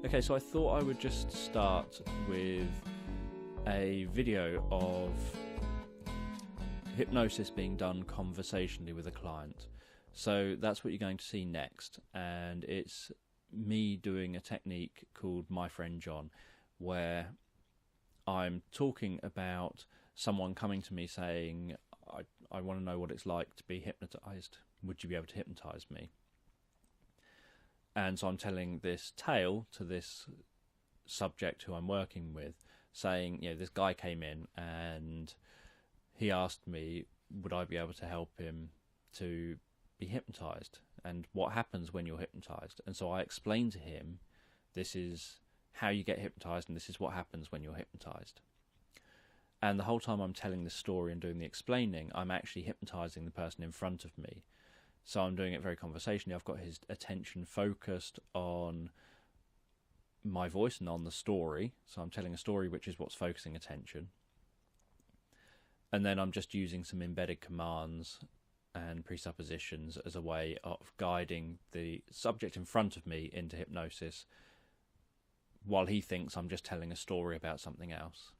Okay, so I thought I would just start with a video of hypnosis being done conversationally with a client. So that's what you're going to see next, and it's me doing a technique called My Friend John, where I'm talking about someone coming to me saying, I want to know what it's like to be hypnotized. Would you be able to hypnotize me? And so I'm telling this tale to this subject who I'm working with, saying, this guy came in and he asked me, would I be able to help him to be hypnotized, and what happens when you're hypnotized. And so I explained to him, this is how you get hypnotized and this is what happens when you're hypnotized. And the whole time I'm telling the story and doing the explaining, I'm actually hypnotizing the person in front of me. So I'm doing it very conversationally. I've got his attention focused on my voice and on the story. So I'm telling a story, which is what's focusing attention. And then I'm just using some embedded commands and presuppositions as a way of guiding the subject in front of me into hypnosis, while he thinks I'm just telling a story about something else.